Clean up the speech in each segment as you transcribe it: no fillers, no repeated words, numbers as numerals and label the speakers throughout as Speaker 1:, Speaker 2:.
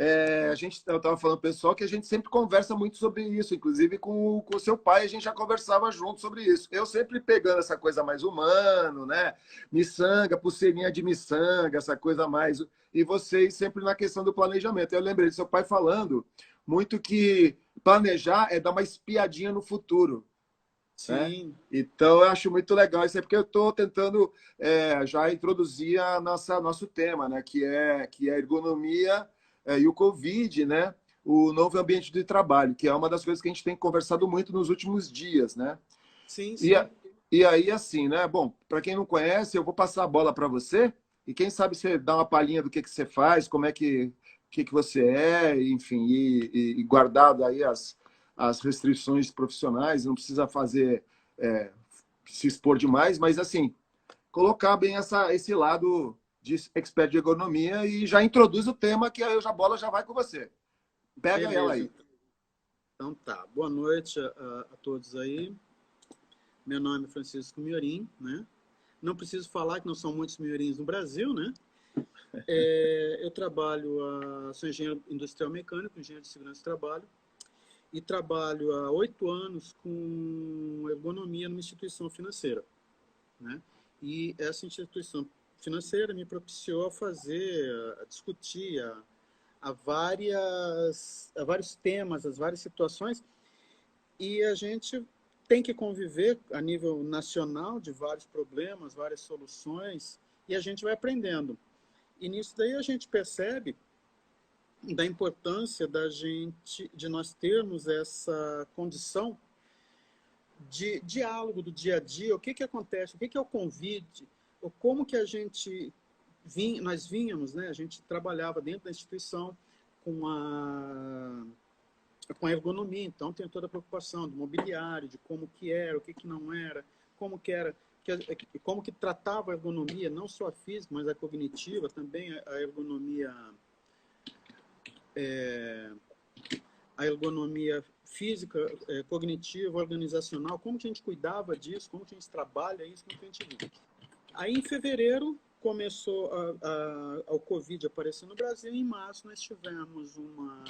Speaker 1: Eu estava falando pro pessoal que a gente sempre conversa muito sobre isso, inclusive com o seu pai, a gente já conversava junto sobre isso. Eu sempre pegando essa coisa mais humano, né? Miçanga, pulseirinha de miçanga, essa coisa mais. E vocês sempre na questão do planejamento. Eu lembrei do seu pai falando muito que planejar é dar uma espiadinha no futuro, né?
Speaker 2: Sim,
Speaker 1: Então, eu acho muito legal isso aí, porque eu estou tentando já introduzir nosso tema, né? Que é a ergonomia e o Covid, né? O novo ambiente de trabalho, que é uma das coisas que a gente tem conversado muito nos últimos dias, né?
Speaker 2: sim,
Speaker 1: E,
Speaker 2: sim.
Speaker 1: e aí, assim, né? Bom, para quem não conhece, eu vou passar a bola para você, e quem sabe você dá uma palhinha do que você faz, como é que você é, enfim, e guardado aí as restrições profissionais, não precisa fazer é, se expor demais, mas assim, colocar bem esse lado de expert de ergonomia e já introduz o tema que a bola já vai com você. Pega ela
Speaker 2: Beleza,
Speaker 1: aí.
Speaker 2: então tá. Boa noite a todos aí. Meu nome é Francisco Miorim, né? Não preciso falar que não são muitos miorins no Brasil, né? Eu trabalho, sou engenheiro industrial mecânico, engenheiro de segurança do trabalho, e trabalho há 8 anos com ergonomia numa instituição financeira, né? E essa instituição financeira me propiciou a fazer, a discutir, a vários temas, as várias situações, e a gente tem que conviver a nível nacional de vários problemas, várias soluções, e a gente vai aprendendo. E nisso daí a gente percebe da importância de nós termos essa condição de diálogo do dia a dia, o que que acontece, o que que é o convite, ou como que a gente nós vínhamos, né? A gente trabalhava dentro da instituição com a ergonomia, então tem toda a preocupação do mobiliário, de como que era, o que que não era, como que era, como que tratava a ergonomia, não só a física, mas a cognitiva, também a ergonomia física, cognitiva, organizacional, como que a gente cuidava disso, como que a gente trabalha isso, como que a gente vive. Aí, em fevereiro, começou o Covid aparecer no Brasil, e em março nós tivemos uma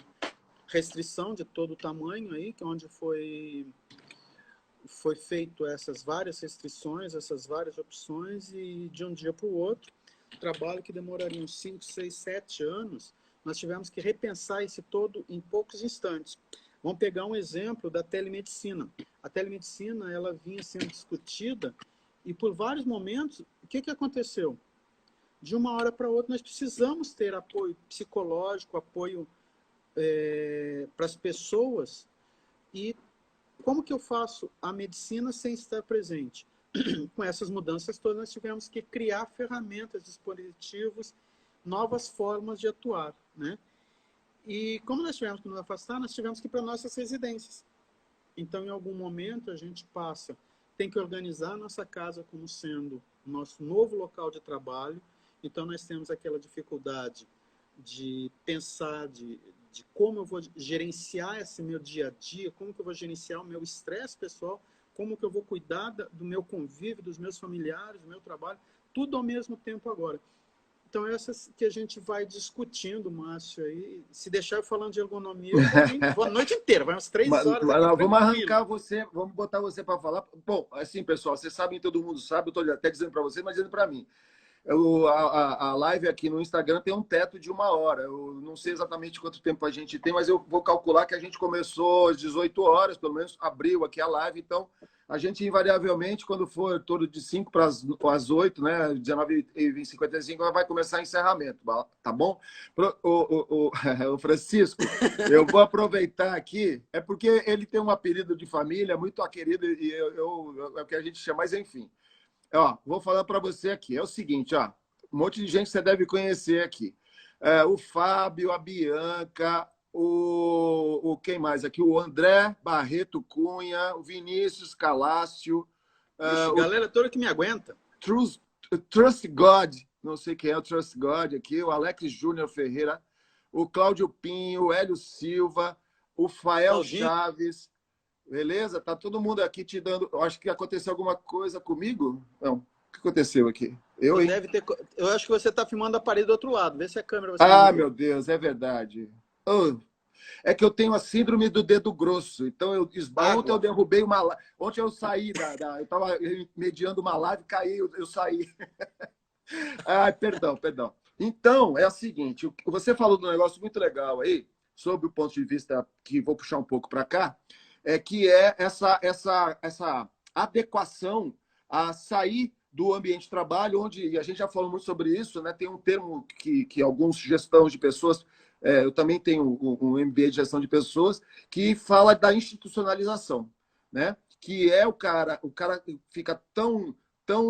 Speaker 2: restrição de todo o tamanho aí, que é onde foi feito essas várias restrições, essas várias opções, e de um dia para o outro, trabalho que demoraria uns 5, 6, 7 anos, nós tivemos que repensar esse todo em poucos instantes. Vamos pegar um exemplo da telemedicina. A telemedicina, ela vinha sendo discutida, e por vários momentos, o que que aconteceu? De uma hora para outra, nós precisamos ter apoio psicológico, apoio para as pessoas. E como que eu faço a medicina sem estar presente? Com essas mudanças todas, nós tivemos que criar ferramentas, dispositivos, novas formas de atuar, né? E como nós tivemos que nos afastar, nós tivemos que ir para nossas residências. Então, em algum momento, a gente tem que organizar a nossa casa como sendo nosso novo local de trabalho. Então, nós temos aquela dificuldade de pensar, de como eu vou gerenciar esse meu dia a dia, como que eu vou gerenciar o meu estresse pessoal, como que eu vou cuidar do meu convívio, dos meus familiares, do meu trabalho, tudo ao mesmo tempo agora. Então, essas que a gente vai discutindo, Márcio, aí. Se deixar eu falando de ergonomia, eu vou a noite inteira, vai umas 3 horas aqui,
Speaker 1: Vamos
Speaker 2: tranquilo.
Speaker 1: arrancar você, vamos botar você para falar. Bom, assim, pessoal, vocês sabem, todo mundo sabe, eu estou até dizendo para você, mas dizendo para mim. A live aqui no Instagram tem um teto de 1 hora. Eu não sei exatamente quanto tempo a gente tem, mas eu vou calcular que a gente começou às 18 horas, pelo menos abriu aqui a live. Então, a gente invariavelmente, quando for todo de 5 para as 8, né, 19h55, vai começar o encerramento, tá bom? O Francisco, eu vou aproveitar aqui, é porque ele tem um apelido de família muito querido e é o que a gente chama, mas enfim. Ó, vou falar para você aqui. É o seguinte, ó, um monte de gente você deve conhecer aqui. O Fábio, a Bianca, quem mais aqui? O André Barreto Cunha, o Vinícius Calácio,
Speaker 2: Ixi,
Speaker 1: o
Speaker 2: galera toda que me aguenta.
Speaker 1: Trust, Trust God, não sei quem é o Trust God aqui, o Alex Júnior Ferreira, o Cláudio Pinho, o Hélio Silva, o Fael
Speaker 2: Claudinho,
Speaker 1: Chaves. Beleza? Tá todo mundo aqui te dando. Eu acho que aconteceu alguma coisa comigo? Não. O que aconteceu aqui? Eu,
Speaker 2: Tu
Speaker 1: hein?
Speaker 2: deve ter. Eu acho que você está filmando a parede do outro lado. Vê se a câmera você
Speaker 1: Ah,
Speaker 2: desligou.
Speaker 1: meu Deus, é verdade. Oh, é que eu tenho a síndrome do dedo grosso. Então, ontem eu
Speaker 2: Água.
Speaker 1: derrubei uma live. Ontem eu saí eu estava mediando uma live, caí, eu saí. Ai, perdão, perdão. Então, é o seguinte: você falou de um negócio muito legal aí, sobre o ponto de vista que vou puxar um pouco para cá, que é essa adequação a sair do ambiente de trabalho, onde, e a gente já falou muito sobre isso, né? Tem um termo que alguns gestão de pessoas, eu também tenho um MBA de gestão de pessoas, que fala da institucionalização, né? Que é o cara fica tão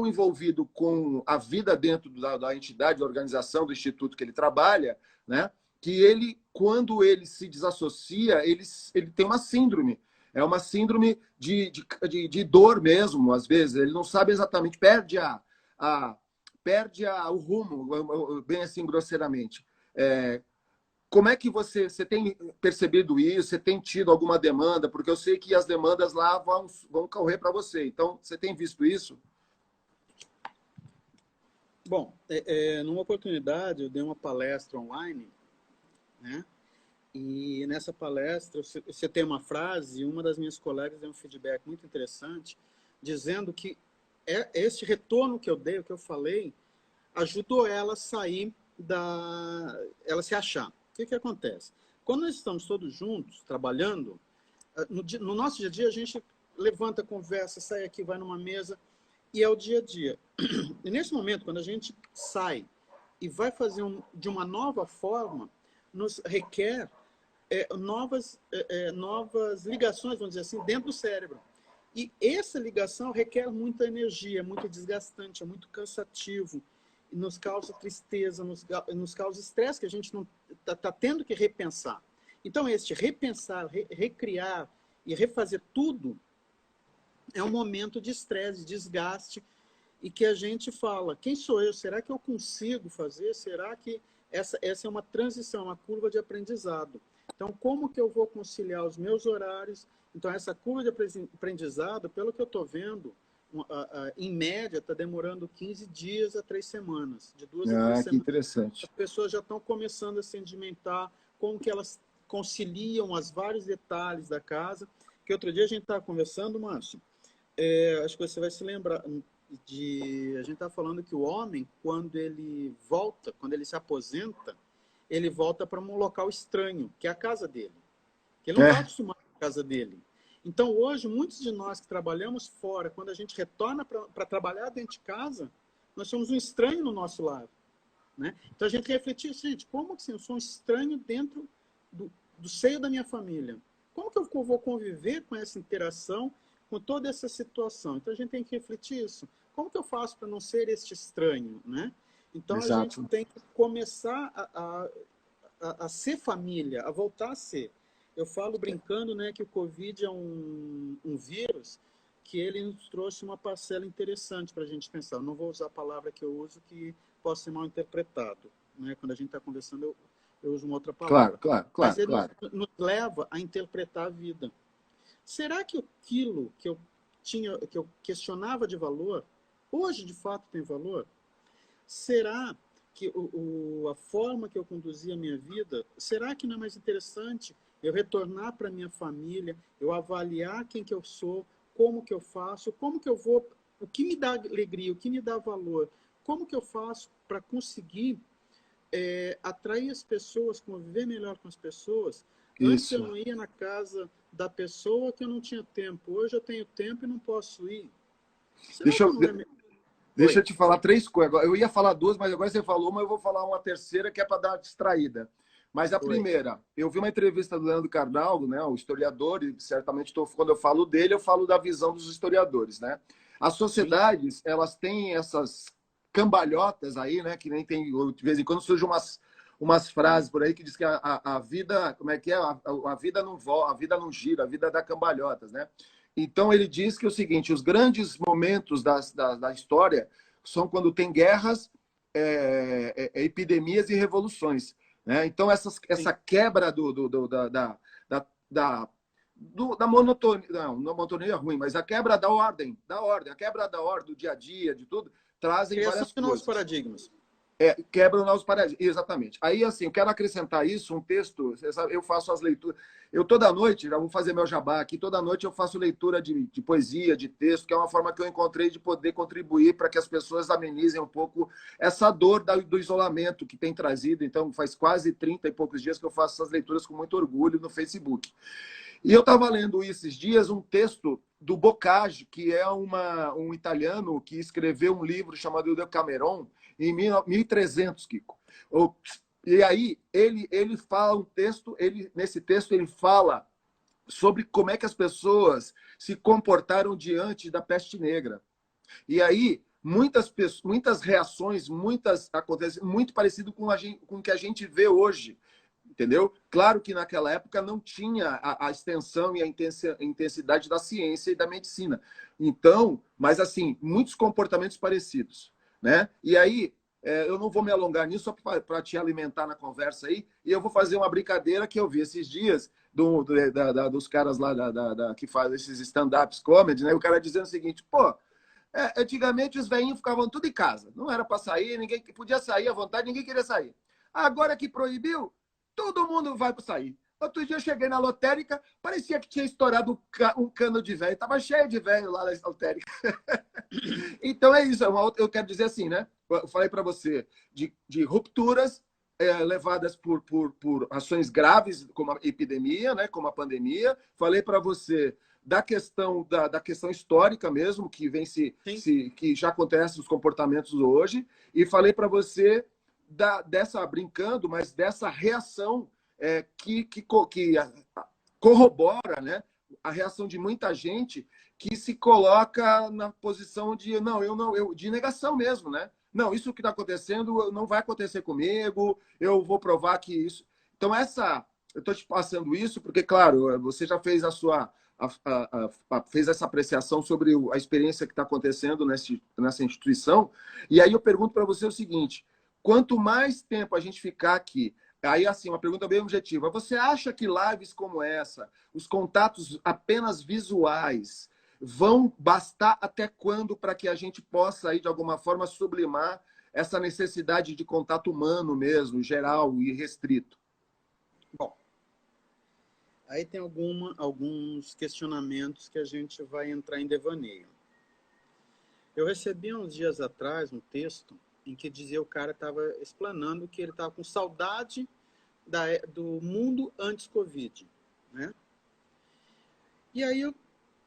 Speaker 1: envolvido com a vida dentro da entidade, da organização, do instituto que ele trabalha, né? Que ele, quando ele se desassocia, ele tem uma síndrome. É uma síndrome de dor mesmo, às vezes. Ele não sabe exatamente, o rumo, bem assim, grosseiramente. Como é que você tem percebido isso? Você tem tido alguma demanda? Porque eu sei que as demandas lá vão correr para você. Então, você tem visto isso?
Speaker 2: Bom, numa oportunidade eu dei uma palestra online, né? E nessa palestra você tem uma frase, e uma das minhas colegas deu um feedback muito interessante, dizendo que este retorno que eu dei, o que eu falei, ajudou ela a sair ela se achar. O que que acontece? Quando nós estamos todos juntos, trabalhando, no nosso dia a dia a gente levanta, conversa, sai aqui, vai numa mesa, e é o dia a dia. E nesse momento, quando a gente sai e vai fazer de uma nova forma, nos requer novas ligações, vamos dizer assim, dentro do cérebro. E essa ligação requer muita energia, é muito desgastante, é muito cansativo, e nos causa tristeza, nos causa estresse que a gente não está tendo que repensar. Então, este repensar, recriar e refazer tudo é um momento de estresse, de desgaste, e que a gente fala, quem sou eu? Será que eu consigo fazer? Será que essa é uma transição, uma curva de aprendizado? Então, como que eu vou conciliar os meus horários? Então, essa curva de aprendizado, pelo que eu estou vendo, em média, está demorando 15 dias a 3 semanas, de 2 a 3
Speaker 1: Ah, que
Speaker 2: semanas.
Speaker 1: interessante.
Speaker 2: As pessoas já estão começando a sedimentar como que elas conciliam os vários detalhes da casa. Que outro dia a gente estava conversando, Márcio, acho que você vai se lembrar, a gente está falando que o homem, quando ele volta, quando ele se aposenta, ele volta para um local estranho, que é a casa dele. Que ele não está
Speaker 1: É,
Speaker 2: acostumado com a casa dele. Então, hoje, muitos de nós que trabalhamos fora, quando a gente retorna para trabalhar dentro de casa, nós somos um estranho no nosso lar. Né? Então, a gente refletir, gente, como assim, eu sou um estranho dentro do seio da minha família? Como que eu vou conviver com essa interação, com toda essa situação? Então, a gente tem que refletir isso. Como que eu faço para não ser este estranho? Né? Então, a gente
Speaker 1: exato.
Speaker 2: tem que começar a ser família, a voltar a ser. Eu falo brincando, né, que o Covid é um vírus que ele nos trouxe uma parcela interessante para a gente pensar. Eu não vou usar a palavra que eu uso que possa ser mal interpretado. Né? Quando a gente está conversando, eu uso uma outra palavra.
Speaker 1: Claro, claro,
Speaker 2: Mas
Speaker 1: claro,
Speaker 2: ele
Speaker 1: claro.
Speaker 2: nos leva a interpretar a vida. Será que aquilo que eu questionava de valor, hoje de fato tem valor? Será que a forma que eu conduzia a minha vida, será que não é mais interessante eu retornar para a minha família, eu avaliar quem que eu sou, como que eu faço, como que eu vou, o que me dá alegria, o que me dá valor, como que eu faço para conseguir atrair as pessoas, conviver melhor com as pessoas. Antes eu
Speaker 1: Isso.
Speaker 2: não ia na casa da pessoa que eu não tinha tempo, hoje eu tenho tempo e não posso ir. Será
Speaker 1: Deixa
Speaker 2: que
Speaker 1: eu,
Speaker 2: não é...
Speaker 1: deixa
Speaker 2: Oi,
Speaker 1: eu te falar três coisas. Eu ia falar duas, mas agora você falou uma, eu vou falar uma terceira que é para dar uma distraída. Mas a
Speaker 2: oi.
Speaker 1: primeira, eu vi uma entrevista do Leandro Carnal, né, o historiador, e certamente quando eu falo dele, eu falo da visão dos historiadores, né? As
Speaker 2: Sim,
Speaker 1: sociedades, elas têm essas cambalhotas aí, né, que nem tem, de vez em quando surgem umas frases por aí que diz que a vida, como é que é? A vida não volta, a vida não gira, a vida dá cambalhotas, né? Então ele diz que é o seguinte, os grandes momentos da história são quando tem guerras, epidemias e revoluções. Né? Então, essa
Speaker 2: sim.
Speaker 1: quebra da monotonia, não monotonia é ruim, mas a quebra da ordem, a quebra da ordem do dia a dia, de tudo, trazem
Speaker 2: Criação
Speaker 1: várias
Speaker 2: de novos
Speaker 1: coisas.
Speaker 2: paradigmas.
Speaker 1: Quebram novos paradigmas, exatamente. Aí, assim, eu quero acrescentar isso, um texto, você sabe, eu faço as leituras, eu toda noite, já vou fazer meu jabá aqui, toda noite eu faço leitura de poesia, de texto, que é uma forma que eu encontrei de poder contribuir para que as pessoas amenizem um pouco essa dor do isolamento que tem trazido. Então, faz quase 30 e poucos dias que eu faço essas leituras com muito orgulho no Facebook. E eu estava lendo esses dias um texto do Boccaccio, que é um italiano que escreveu um livro chamado O Decameron, em 1300, Kiko. E aí ele fala um texto, nesse texto ele fala sobre como é que as pessoas se comportaram diante da peste negra. E aí muitas reações, muitas acontecem muito parecido com o que a gente vê hoje. Entendeu? Claro que naquela época não tinha a extensão e a intensidade da ciência e da medicina. Então, mas assim, muitos comportamentos parecidos, né? E aí, eu não vou me alongar nisso só para te alimentar na conversa aí, e eu vou fazer uma brincadeira que eu vi esses dias dos caras lá que fazem esses stand-ups comedy, né? O cara dizendo o seguinte, pô, antigamente os velhinhos ficavam tudo em casa, não era para sair, ninguém podia sair à vontade, ninguém queria sair. Agora que proibiu, todo mundo vai para sair. Outro dia eu cheguei na lotérica, parecia que tinha estourado um cano de velho. Estava cheio de velho lá na lotérica. Então é isso. Eu quero dizer assim, né? Eu falei para você de rupturas levadas por ações graves, como a epidemia, né? Como a pandemia. Falei para você da questão histórica mesmo, que que já acontece nos comportamentos hoje. E falei para você brincando, mas dessa reação que corrobora, né, a reação de muita gente que se coloca na posição de de negação mesmo, né? Não, isso que está acontecendo não vai acontecer comigo, eu vou provar que isso. Então, eu estou te passando isso porque, claro, você já fez fez essa apreciação sobre a experiência que está acontecendo nessa instituição, e aí eu pergunto para você o seguinte: quanto mais tempo a gente ficar aqui, aí assim, uma pergunta bem objetiva, você acha que lives como essa, os contatos apenas visuais, vão bastar até quando para que a gente possa aí de alguma forma sublimar essa necessidade de contato humano mesmo, geral e restrito?
Speaker 2: Bom, aí tem alguns questionamentos que a gente vai entrar em devaneio. Eu recebi uns dias atrás um texto em que dizia o cara estava explanando que ele estava com saudade do mundo antes Covid, né? E aí eu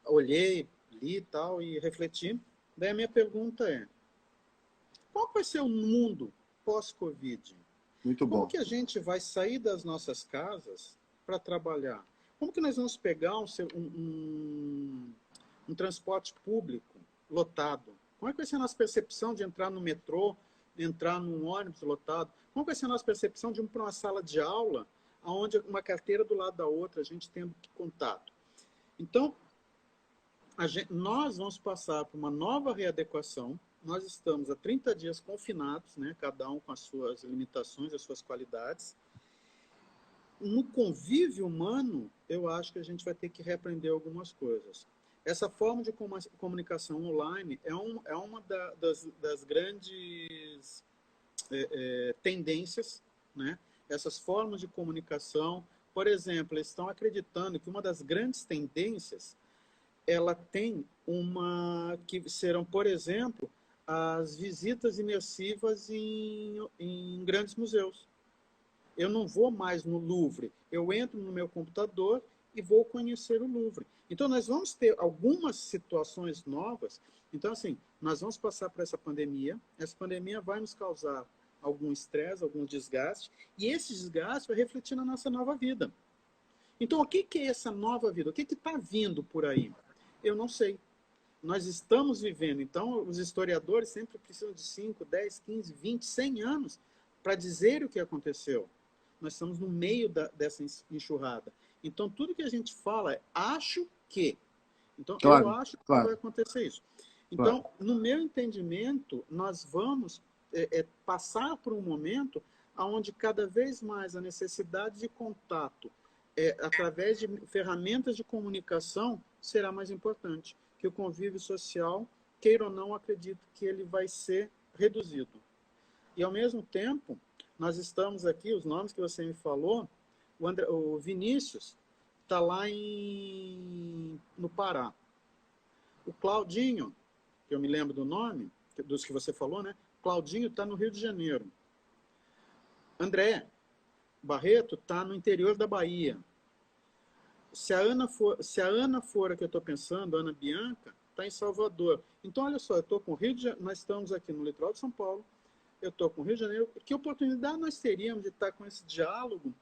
Speaker 2: olhei, li e tal e refleti. Daí a minha pergunta é: qual vai ser o mundo pós-Covid?
Speaker 1: Muito
Speaker 2: Como
Speaker 1: bom.
Speaker 2: que a gente vai sair das nossas casas para trabalhar? Como que nós vamos pegar um transporte público lotado? Como é que vai ser a nossa percepção de entrar no metrô, de entrar num ônibus lotado? Como vai ser a nossa percepção de ir para uma sala de aula, onde uma carteira do lado da outra, a gente tendo contato? Então, nós vamos passar por uma nova readequação. Nós estamos há 30 dias confinados, né, cada um com as suas limitações, as suas qualidades. No convívio humano, eu acho que a gente vai ter que reaprender algumas coisas. Essa forma de comunicação online é uma das grandes tendências, né? Essas formas de comunicação, por exemplo, eles estão acreditando que uma das grandes tendências ela tem que serão, por exemplo, as visitas imersivas em grandes museus. Eu não vou mais no Louvre, eu entro no meu computador e vou conhecer o Louvre. Então, nós vamos ter algumas situações novas. Então, assim, nós vamos passar por essa pandemia vai nos causar algum estresse, algum desgaste, e esse desgaste vai refletir na nossa nova vida. Então, o que é essa nova vida? O que está vindo por aí? Eu não sei. Nós estamos vivendo. Então, os historiadores sempre precisam de 5, 10, 15, 20, 100 anos para dizer o que aconteceu. Nós estamos no meio dessa enxurrada. Então, tudo que a gente fala é acho que. Então, eu
Speaker 1: Claro,
Speaker 2: acho que vai
Speaker 1: claro,
Speaker 2: acontecer isso.
Speaker 1: claro.
Speaker 2: Então, no meu entendimento, nós vamos passar por um momento onde cada vez mais a necessidade de contato através de ferramentas de comunicação será mais importante, que o convívio social queira ou não, acredito que ele vai ser reduzido. E, ao mesmo tempo, nós estamos aqui, os nomes que você me falou, o Vinícius está lá no Pará. O Claudinho, que eu me lembro do nome, dos que você falou, né? Claudinho está no Rio de Janeiro. André Barreto está no interior da Bahia. Se a Ana for a que eu estou pensando, a Ana Bianca, está em Salvador. Então, olha só, eu estou com o Rio de Janeiro, nós estamos aqui no litoral de São Paulo, eu estou com o Rio de Janeiro. Que oportunidade nós teríamos de estar com esse diálogo,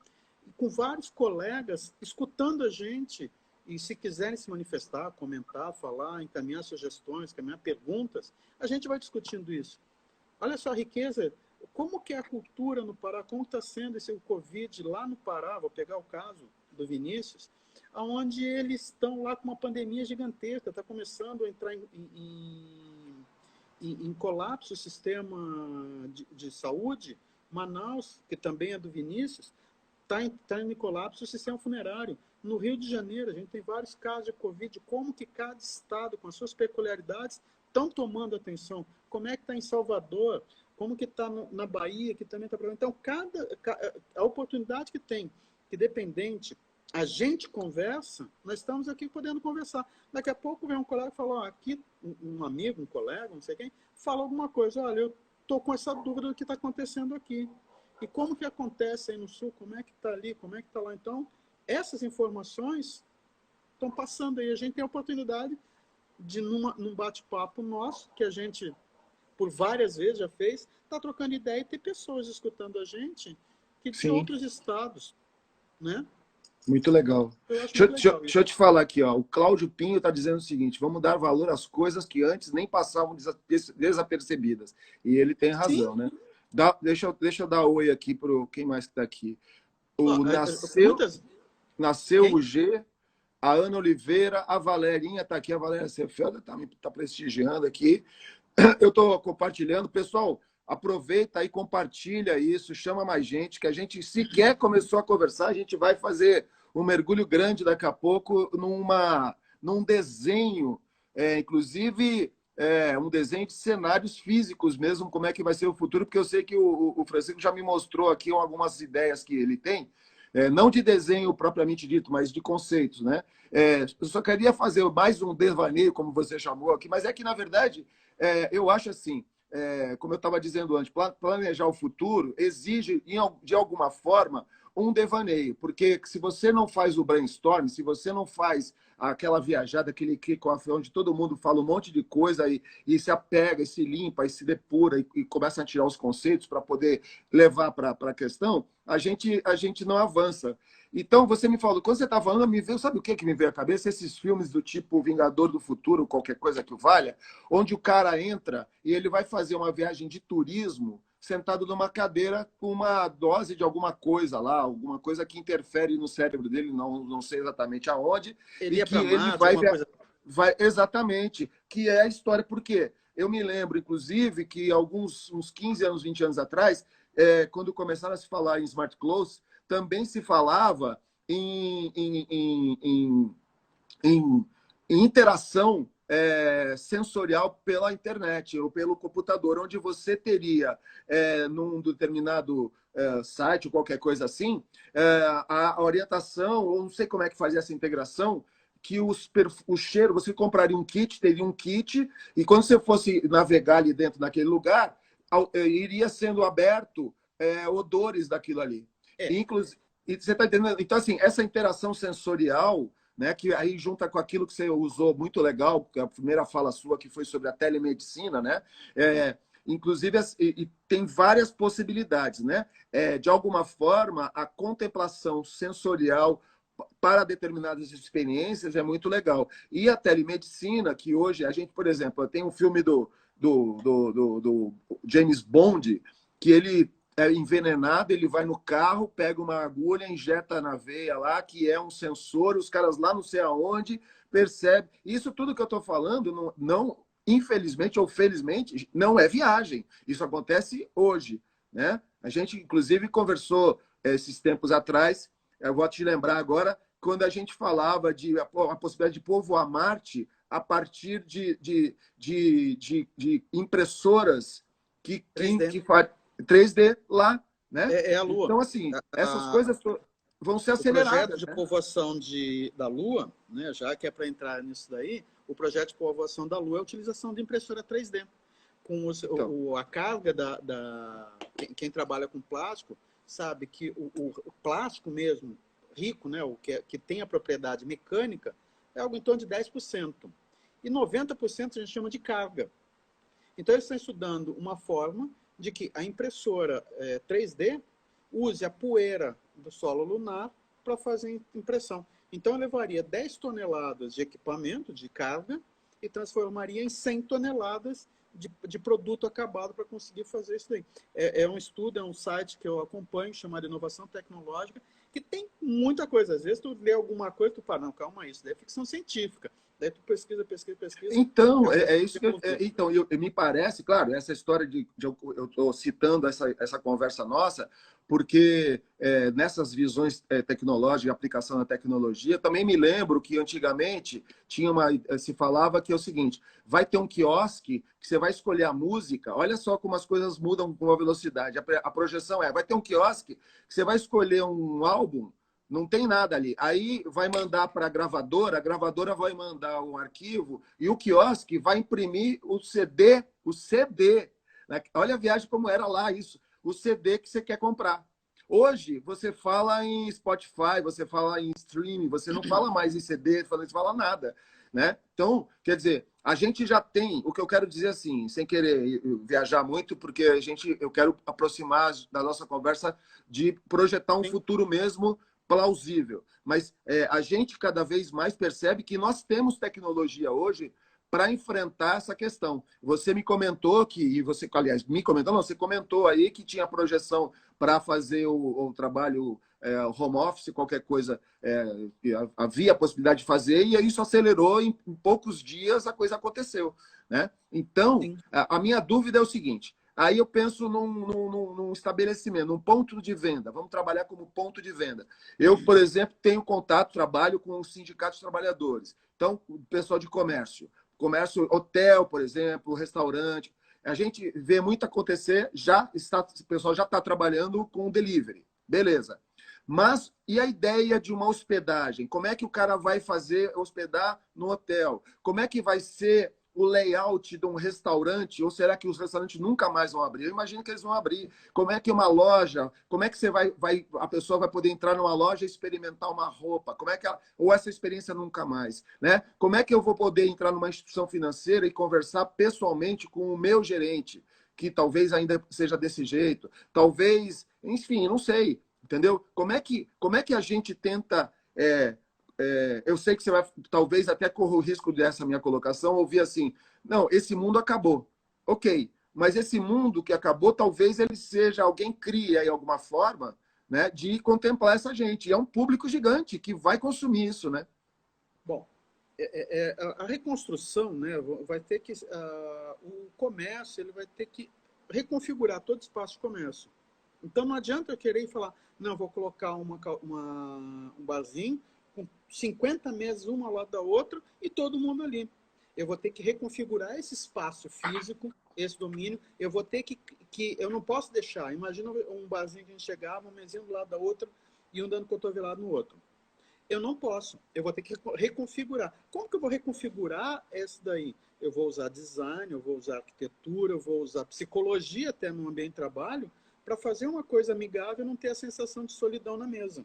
Speaker 2: com vários colegas, escutando a gente, e se quiserem se manifestar, comentar, falar, encaminhar sugestões, encaminhar perguntas, a gente vai discutindo isso. Olha só a riqueza, como que é a cultura no Pará, como está sendo esse o Covid lá no Pará, vou pegar o caso do Vinícius, onde eles estão lá com uma pandemia gigantesca, está começando a entrar em colapso o sistema de saúde. Manaus, que também é do Vinícius, está em colapso o sistema funerário. No Rio de Janeiro, a gente tem vários casos de Covid, como que cada estado, com as suas peculiaridades, estão tomando atenção. Como é que está em Salvador, como que está na Bahia, que também está... Então, a oportunidade que tem, que dependente, a gente conversa, nós estamos aqui podendo conversar. Daqui a pouco vem um colega e fala, aqui um amigo, um colega, não sei quem, fala alguma coisa, olha, eu estou com essa dúvida do que está acontecendo aqui. E como que acontece aí no Sul, como é que está ali, como é que está lá. Então, essas informações estão passando aí. A gente tem a oportunidade de, num bate-papo nosso, que a gente, por várias vezes já fez, está trocando ideia e ter pessoas escutando a gente que de outros estados, né?
Speaker 1: Muito legal. Deixa eu te falar aqui, ó. O Cláudio Pinho está dizendo o seguinte: vamos dar valor às coisas que antes nem passavam desapercebidas. E ele tem razão, né? Deixa eu dar oi aqui para quem mais está aqui. Nasceu o G, a Ana Oliveira, a Valerinha está aqui, a Valéria Cefelda está prestigiando aqui. Eu estou compartilhando. Pessoal, aproveita e compartilha isso, chama mais gente, que a gente sequer começou a conversar, a gente vai fazer um mergulho grande daqui a pouco num desenho, inclusive um desenho de cenários físicos mesmo, como é que vai ser o futuro, porque eu sei que o Francisco já me mostrou aqui algumas ideias que ele tem, não de desenho propriamente dito, mas de conceitos, né? Eu só queria fazer mais um devaneio, como você chamou aqui, mas é que, na verdade, eu acho assim, como eu estava dizendo antes, planejar o futuro exige, de alguma forma, um devaneio, porque se você não faz o brainstorm, se você não faz aquela viajada, aquele kick-off, onde todo mundo fala um monte de coisa e se apega, e se limpa, e se depura, e começa a tirar os conceitos para poder levar para a questão, a gente não avança. Então, você me falou, quando você está falando, me veio, sabe o que me veio à cabeça? Esses filmes do tipo Vingador do Futuro, qualquer coisa que o valha, onde o cara entra e ele vai fazer uma viagem de turismo sentado numa cadeira com uma dose de alguma coisa lá, alguma coisa que interfere no cérebro dele, não sei exatamente aonde.
Speaker 2: Ele vai
Speaker 1: exatamente, que é a história. Por quê? Eu me lembro, inclusive, que uns 15 anos, 20 anos atrás, quando começaram a se falar em smart clothes, também se falava em interação sensorial pela internet ou pelo computador, onde você teria, num determinado site ou qualquer coisa assim, a orientação, ou não sei como é que fazia essa integração, que o cheiro, você compraria um kit, teria um kit, e quando você fosse navegar ali dentro daquele lugar, iria sendo aberto odores daquilo ali. Inclusive, você está entendendo? Então, assim, essa interação sensorial, né, que aí junta com aquilo que você usou muito legal, a primeira fala sua que foi sobre a telemedicina, né? Inclusive, tem várias possibilidades, né? De alguma forma, a contemplação sensorial para determinadas experiências é muito legal. E a telemedicina, que hoje a gente, por exemplo, tem um filme do James Bond, que ele é envenenado, ele vai no carro, pega uma agulha, injeta na veia lá, que é um sensor, os caras lá não sei aonde percebem. Isso tudo que eu estou falando, não, infelizmente ou felizmente, não é viagem. Isso acontece hoje, né? A gente, inclusive, conversou esses tempos atrás, eu vou te lembrar agora, quando a gente falava de a possibilidade de povoar Marte a partir de impressoras que 3D lá, né?
Speaker 2: É a Lua.
Speaker 1: Então, assim, essas coisas vão ser aceleradas.
Speaker 2: O projeto de povoação da Lua, né, já que é para entrar nisso daí, o projeto de povoação da Lua é a utilização de impressora 3D. Com a carga quem trabalha com plástico sabe que o plástico mesmo, rico, né, o que tem a propriedade mecânica, é algo em torno de 10%. E 90% a gente chama de carga. Então, eles estão estudando uma forma de que a impressora 3D use a poeira do solo lunar para fazer impressão. Então, eu levaria 10 toneladas de equipamento, de carga, e transformaria em 100 toneladas de produto acabado para conseguir fazer isso daí. É um estudo, é um site que eu acompanho, chamado Inovação Tecnológica, que tem muita coisa. Às vezes tu lê alguma coisa e tu fala, não, calma aí, isso daí é ficção científica. Daí tu pesquisa.
Speaker 1: Então, é isso que me parece, claro, essa história eu estou citando essa conversa nossa, porque nessas visões tecnológicas, aplicação da tecnologia, também me lembro que antigamente se falava que é o seguinte, vai ter um quiosque que você vai escolher a música, olha só como as coisas mudam com uma velocidade, a projeção vai ter um quiosque que você vai escolher um álbum, não tem nada ali. Aí vai mandar para a gravadora vai mandar um arquivo e o quiosque vai imprimir o CD. Né? Olha a viagem como era lá isso. O CD que você quer comprar. Hoje, você fala em Spotify, você fala em streaming, você não fala mais em CD, você fala nada. Né? Então, quer dizer, a gente já tem, o que eu quero dizer assim, sem querer viajar muito, porque eu quero aproximar da nossa conversa de projetar um futuro mesmo plausível. Mas a gente cada vez mais percebe que nós temos tecnologia hoje para enfrentar essa questão. Você me comentou aliás, você comentou aí que tinha projeção para fazer o trabalho home office, qualquer coisa, havia a possibilidade de fazer, e isso acelerou, em poucos dias a coisa aconteceu. Né? Então, a minha dúvida é o seguinte, aí eu penso num estabelecimento, num ponto de venda. Vamos trabalhar como ponto de venda. Eu, por exemplo, tenho contato, trabalho com os sindicatos de trabalhadores. Então, o pessoal de comércio, hotel, por exemplo, restaurante. A gente vê muito acontecer, o pessoal já está trabalhando com delivery. Beleza. Mas e a ideia de uma hospedagem? Como é que o cara vai hospedar no hotel? Como é que vai ser o layout de um restaurante, ou será que os restaurantes nunca mais vão abrir? Eu imagino que eles vão abrir. Como é que uma loja, como é que a pessoa vai poder entrar numa loja e experimentar uma roupa? Ou essa experiência nunca mais, né? Como é que eu vou poder entrar numa instituição financeira e conversar pessoalmente com o meu gerente, que talvez ainda seja desse jeito, talvez, enfim, não sei, entendeu? Como é que a gente tenta eu sei que você vai, talvez até corra o risco dessa minha colocação, ouvir assim, não, esse mundo acabou. Ok, mas esse mundo que acabou, talvez ele seja, alguém cria aí alguma forma, né, de contemplar essa gente. E é um público gigante que vai consumir isso, né?
Speaker 2: Bom, a reconstrução, né, vai ter que... o comércio ele vai ter que reconfigurar todo o espaço de comércio. Então, não adianta eu querer falar, não, vou colocar um barzinho com 50 mesas, uma ao lado da outra, e todo mundo ali. Eu vou ter que reconfigurar esse espaço físico, esse domínio. Eu vou ter que eu não posso deixar. Imagina um barzinho que a gente chegava, uma mesinha do lado da outra, e um dando cotovelado no outro. Eu não posso. Eu vou ter que reconfigurar. Como que eu vou reconfigurar esse daí? Eu vou usar design, eu vou usar arquitetura, eu vou usar psicologia até no ambiente de trabalho, para fazer uma coisa amigável e não ter a sensação de solidão na mesa.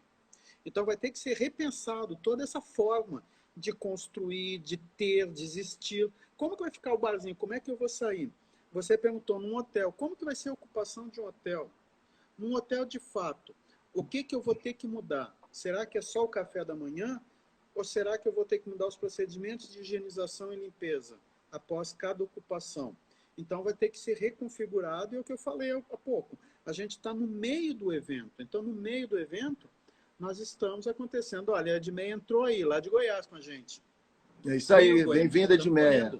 Speaker 2: Então, vai ter que ser repensado toda essa forma de construir, de ter, de existir. Como que vai ficar o barzinho? Como é que eu vou sair? Você perguntou num hotel. Como que vai ser a ocupação de um hotel? Num hotel, de fato, o que eu vou ter que mudar? Será que é só o café da manhã? Ou será que eu vou ter que mudar os procedimentos de higienização e limpeza após cada ocupação? Então, vai ter que ser reconfigurado. E é o que eu falei há pouco. A gente está no meio do evento. Então, no meio do evento, nós estamos acontecendo. Olha, a Edmeia entrou aí, lá de Goiás com a gente.
Speaker 1: É isso aí, bem-vinda, Edmeia.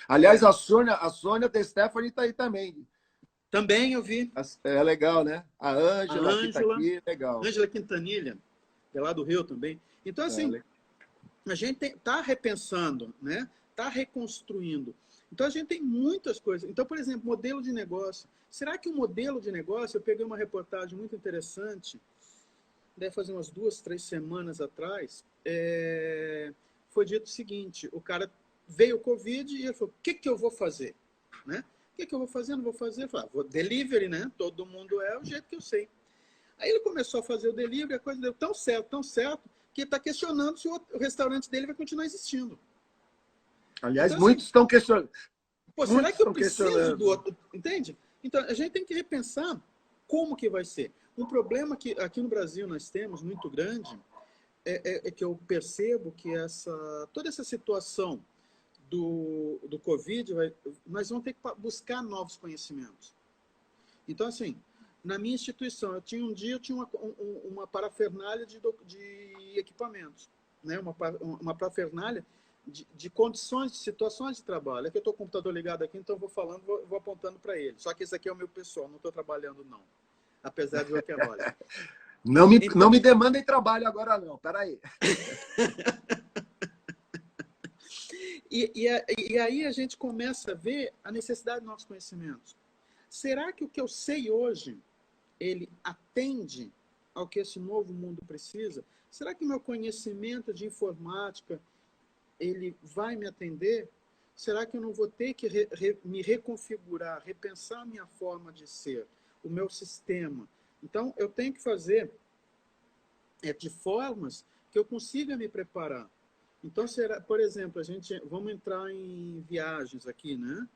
Speaker 1: Aliás, a Sônia de Stephanie está aí também.
Speaker 2: Também eu vi.
Speaker 1: É legal, né? A Ângela que está aqui, legal.
Speaker 2: Ângela Quintanilha, de lá do Rio também. Então, assim, a gente está repensando, né? está reconstruindo. Então, a gente tem muitas coisas. Então, por exemplo, modelo de negócio. Será que o modelo de negócio... Eu peguei uma reportagem muito interessante, deve fazer umas 2, 3 semanas atrás, foi dito o seguinte, o cara veio o Covid e ele falou, o que eu vou fazer? Né? O que eu vou fazer? Não vou fazer? Eu falei, vou delivery, né? Todo mundo é o jeito que eu sei. Aí ele começou a fazer o delivery, a coisa deu tão certo, que ele está questionando se o restaurante dele vai continuar existindo.
Speaker 1: Aliás,
Speaker 2: então,
Speaker 1: muitos estão questionando.
Speaker 2: Pô, será que eu preciso do outro? Entende? Então, a gente tem que repensar como que vai ser. Um problema que aqui no Brasil nós temos muito grande é que eu percebo que toda essa situação do Covid, nós vamos ter que buscar novos conhecimentos. Então, assim, na minha instituição, eu tinha uma parafernália de equipamentos, né? uma parafernália de condições, de situações de trabalho. É que eu estou com o computador ligado aqui, então eu vou falando, vou apontando para ele. Só que esse aqui é o meu pessoal, não estou trabalhando, não. Apesar de eu trabalhar.
Speaker 1: Não me demandem trabalho agora, não. Peraí.
Speaker 2: E aí a gente começa a ver a necessidade dos nossos conhecimentos. Será que o que eu sei hoje, ele atende ao que esse novo mundo precisa? Será que meu conhecimento de informática, ele vai me atender? Será que eu não vou ter que me reconfigurar, repensar a minha forma de ser, o meu sistema? Então, eu tenho que fazer de formas que eu consiga me preparar. Então, por exemplo, vamos entrar em viagens aqui, né?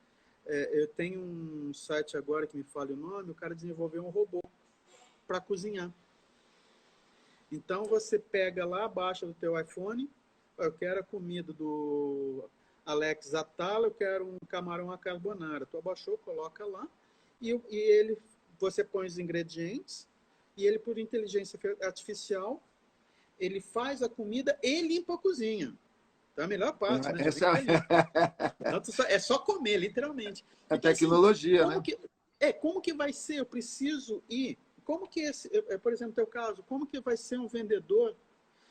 Speaker 2: Eu tenho um site agora que me fala o nome, o cara desenvolveu um robô para cozinhar. Então, você pega lá, baixa do teu iPhone, eu quero a comida do Alex Atala, eu quero um camarão à carbonara. Tu abaixou, coloca lá, você põe os ingredientes, e ele, por inteligência artificial, ele faz a comida e limpa a cozinha. Então, a melhor parte, né? É só comer, literalmente.
Speaker 1: A tecnologia,
Speaker 2: assim,
Speaker 1: né?
Speaker 2: Como que vai ser? Eu preciso ir. Como que por exemplo, no teu caso, como que vai ser um vendedor?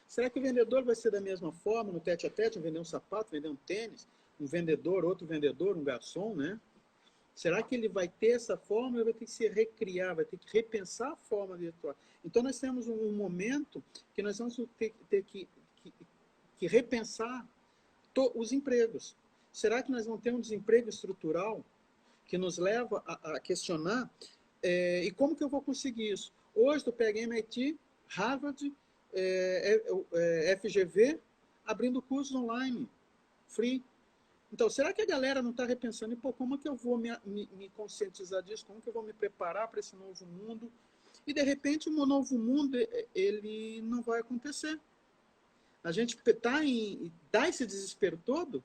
Speaker 2: Será que o vendedor vai ser da mesma forma, no tete-a-tete, vender um sapato, vender um tênis, um vendedor, outro vendedor, um garçom, né? Será que ele vai ter essa forma ou vai ter que se recriar, vai ter que repensar a forma de atuar? Então, nós temos um momento que nós vamos ter que repensar os empregos. Será que nós vamos ter um desemprego estrutural que nos leva a questionar e como que eu vou conseguir isso? Hoje, tu pega MIT, Harvard, FGV, abrindo cursos online, free. Então, será que a galera não está repensando em como que eu vou me conscientizar disso? Como que eu vou me preparar para esse novo mundo? E, de repente, o novo mundo ele não vai acontecer. A gente dá esse desespero todo,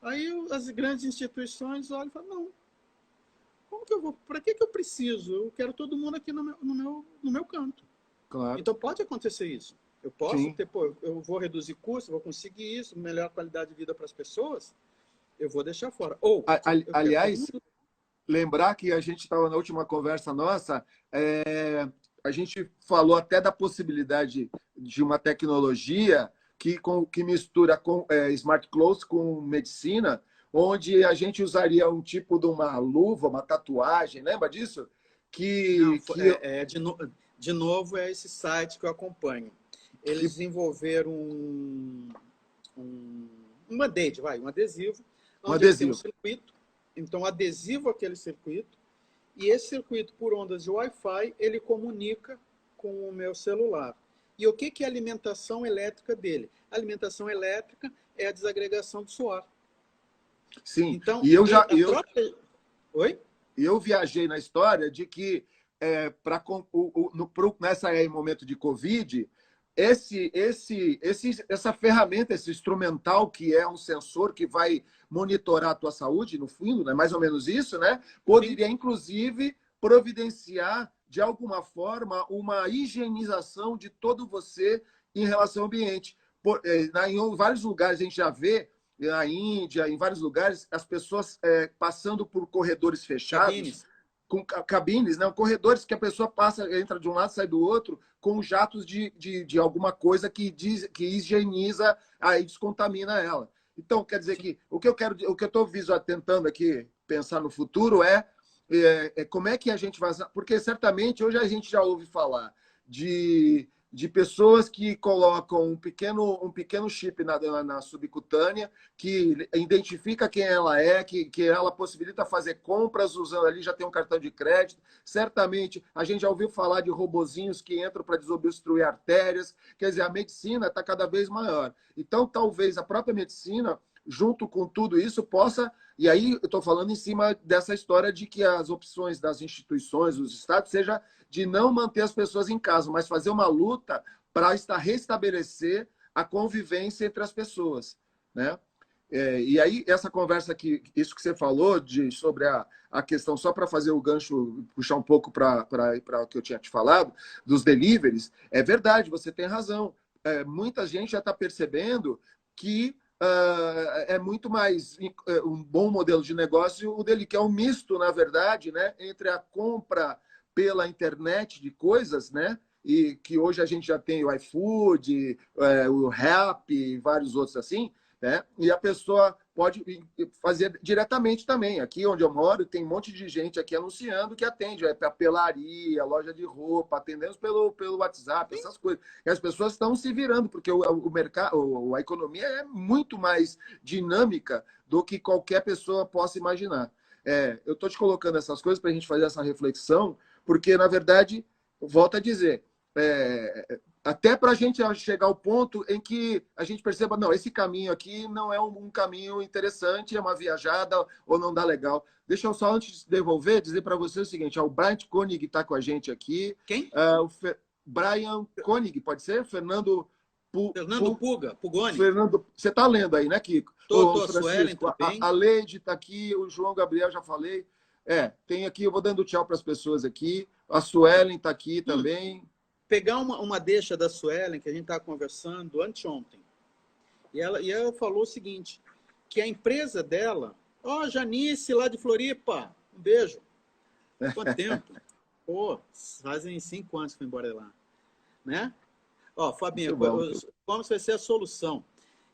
Speaker 2: aí as grandes instituições olham e falam, não, como que eu vou? Para que eu preciso? Eu quero todo mundo aqui no meu canto.
Speaker 1: Claro.
Speaker 2: Então, pode acontecer isso. Eu posso eu vou reduzir custos, vou conseguir isso, melhor qualidade de vida para as pessoas, eu vou deixar fora.
Speaker 1: Aliás, lembrar que a gente estava na última conversa nossa, a gente falou até da possibilidade de uma tecnologia que mistura smart clothes com medicina, onde a gente usaria um tipo de uma luva, uma tatuagem, lembra disso?
Speaker 2: De novo, é esse site que eu acompanho. Eles desenvolveram um band-aid, um adesivo, onde tem um circuito. Então, adesivo aquele circuito, e esse circuito, por ondas de Wi-Fi, ele comunica com o meu celular. E o que é a alimentação elétrica dele? A alimentação elétrica é a desagregação do suor.
Speaker 1: Sim,
Speaker 2: então,
Speaker 1: Oi? Eu viajei na história de que nessa momento de Covid, essa ferramenta, esse instrumental que é um sensor que vai monitorar a tua saúde, no fundo, né? Mais ou menos isso, né? Poderia, inclusive, providenciar, de alguma forma, uma higienização de todo você em relação ao ambiente. Em vários lugares a gente já vê, na Índia, em vários lugares, as pessoas passando por corredores fechados, com cabines, né? Corredores que a pessoa entra de um lado, sai do outro, com jatos de alguma coisa que higieniza e descontamina ela. Então, quer dizer que o que eu estou tentando aqui pensar no futuro como é que a gente vai... Porque certamente hoje a gente já ouve falar de pessoas que colocam um pequeno chip na subcutânea, que identifica quem ela é, que ela possibilita fazer compras usando ali, já tem um cartão de crédito. Certamente, a gente já ouviu falar de robozinhos que entram para desobstruir artérias. Quer dizer, a medicina está cada vez maior. Então, talvez a própria medicina, junto com tudo isso, possa... E aí, eu estou falando em cima dessa história de que as opções das instituições, dos estados, seja de não manter as pessoas em casa, mas fazer uma luta para restabelecer a convivência entre as pessoas, né? E aí, essa conversa aqui, isso que você falou sobre a questão, só para fazer o gancho, puxar um pouco para o que eu tinha te falado, dos deliveries, é verdade, você tem razão. Muita gente já está percebendo que é muito mais um bom modelo de negócio o dele, que é um misto, na verdade, né, entre a compra pela internet de coisas, né, e que hoje a gente já tem o iFood, o Rappi e vários outros assim, né, e a pessoa pode fazer diretamente também. Aqui onde eu moro, tem um monte de gente aqui anunciando que atende papelaria, loja de roupa, atendemos pelo WhatsApp, essas coisas. E as pessoas estão se virando, porque o mercado, a economia é muito mais dinâmica do que qualquer pessoa possa imaginar. Eu estou te colocando essas coisas para a gente fazer essa reflexão, porque, na verdade, volto a dizer, até para a gente chegar ao ponto em que a gente perceba, não, esse caminho aqui não é um caminho interessante, é uma viajada ou não dá legal. Deixa eu só, antes de devolver, dizer para você o seguinte, o Brian Koenig está com a gente aqui.
Speaker 2: Quem?
Speaker 1: Brian Koenig, pode ser? Fernando
Speaker 2: Pugoni.
Speaker 1: Fernando, você está lendo aí, né, Kiko?
Speaker 2: Tô, Suelen também.
Speaker 1: A Leide está aqui, o João Gabriel, já falei. Tem aqui, eu vou dando tchau para as pessoas aqui. A Suelen está aqui também.
Speaker 2: Pegar uma deixa da Suelen, que a gente estava conversando anteontem, e ela falou o seguinte, que a empresa dela, Janice, lá de Floripa, um beijo. Quanto tempo? Pô, fazem 5 anos que foi embora de lá. Né? Fabinho, como vai ser a solução?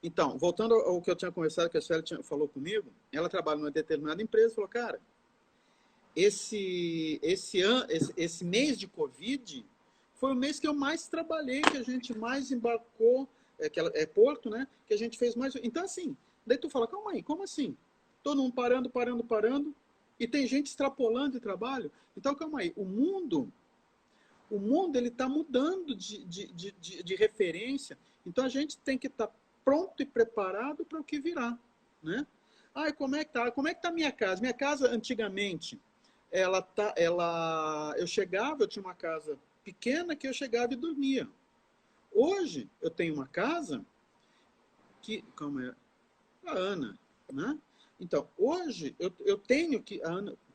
Speaker 2: Então, voltando ao que eu tinha conversado, que a Suelen falou comigo, ela trabalha numa determinada empresa e falou, cara, esse mês de Covid foi o mês que eu mais trabalhei, que a gente mais embarcou, Porto, né? Que a gente fez mais... Então, assim, daí tu fala, calma aí, como assim? Todo mundo parando, e tem gente extrapolando de trabalho. Então, calma aí, o mundo ele está mudando de referência, então a gente tem que estar pronto e preparado para o que virá, né? Como é que tá a minha casa? Minha casa, antigamente, eu tinha uma casa pequena que eu chegava e dormia. Hoje, eu tenho uma casa que... Calma aí. A Ana, né? Então, hoje, eu tenho que... A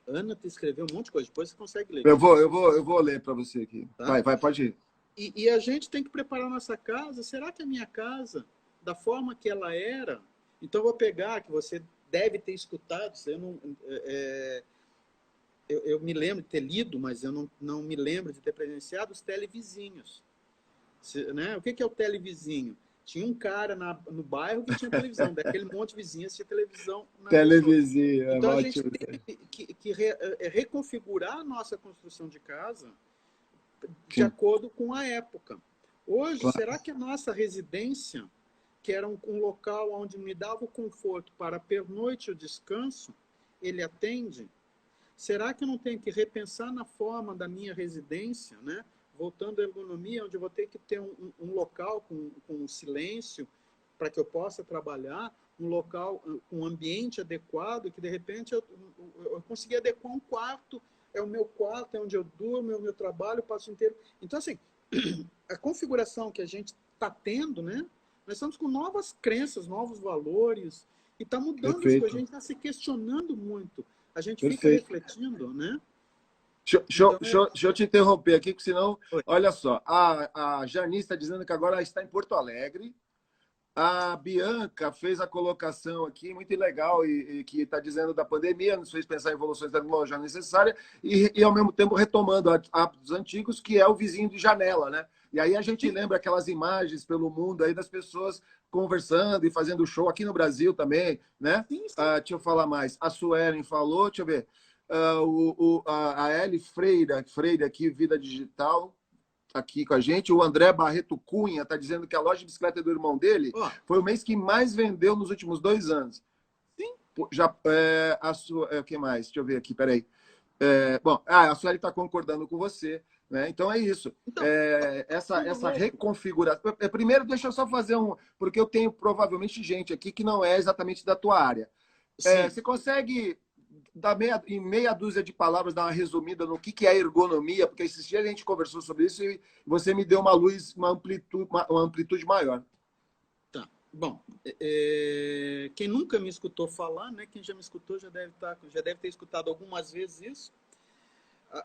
Speaker 2: Ana te escreveu um monte de coisa, depois você consegue ler.
Speaker 1: Eu vou ler para você aqui. Tá? Vai, pode ir.
Speaker 2: E a gente tem que preparar a nossa casa. Será que a minha casa, da forma que ela era... Então, eu vou pegar, que você deve ter escutado, eu me lembro de ter lido, mas eu não me lembro de ter presenciado os televizinhos. Né? O que é o televizinho? Tinha um cara no bairro que tinha televisão, daquele monte de vizinhas tinha televisão.
Speaker 1: Televizinho,
Speaker 2: então a gente tem que reconfigurar a nossa construção de casa de acordo com a época. Hoje, será que a nossa residência, que era um local onde me dava o conforto para a pernoite e o descanso, ele atende? Será que eu não tenho que repensar na forma da minha residência, né? Voltando à ergonomia, onde eu vou ter que ter um local com silêncio para que eu possa trabalhar, um local com um ambiente adequado, que de repente eu consegui adequar um quarto, é o meu quarto, é onde eu durmo, é o meu trabalho, eu passo inteiro. Então, assim, a configuração que a gente está tendo, né? Nós estamos com novas crenças, novos valores, e está mudando as coisas, a gente está se questionando muito. A gente fica refletindo, né?
Speaker 1: Deixa eu te interromper aqui, porque senão... Olha só, a Janice está dizendo que agora ela está em Porto Alegre. A Bianca fez a colocação aqui, muito legal, e que está dizendo da pandemia, nos fez pensar em evoluções tecnológicas necessárias e, ao mesmo tempo, retomando hábitos antigos, que é o vizinho de janela, né? E aí a gente
Speaker 2: Sim.
Speaker 1: lembra aquelas imagens pelo mundo aí das pessoas conversando e fazendo show aqui no Brasil também, né?
Speaker 2: Sim, sim.
Speaker 1: Deixa eu falar mais. A Suelen falou, deixa eu ver. A Eli Freire aqui, Vida Digital, aqui com a gente. O André Barreto Cunha está dizendo que a loja de bicicleta do irmão dele
Speaker 2: Ó,
Speaker 1: foi o mês que mais vendeu nos últimos 2 anos.
Speaker 2: sim.
Speaker 1: Já, o que mais? Deixa eu ver aqui, peraí. Bom, a Sueli está concordando com você, né? Então é isso.
Speaker 2: Então, muito
Speaker 1: Essa
Speaker 2: louco.
Speaker 1: reconfiguração. Primeiro, deixa eu só fazer porque eu tenho provavelmente gente aqui que não é exatamente da tua área.
Speaker 2: Sim.
Speaker 1: Você consegue dar em meia dúzia de palavras, dar uma resumida no que é ergonomia? Porque esses dias a gente conversou sobre isso e você me deu uma luz, uma amplitude maior.
Speaker 2: Tá. Bom, quem nunca me escutou falar, né? Quem já me escutou já deve ter escutado algumas vezes isso.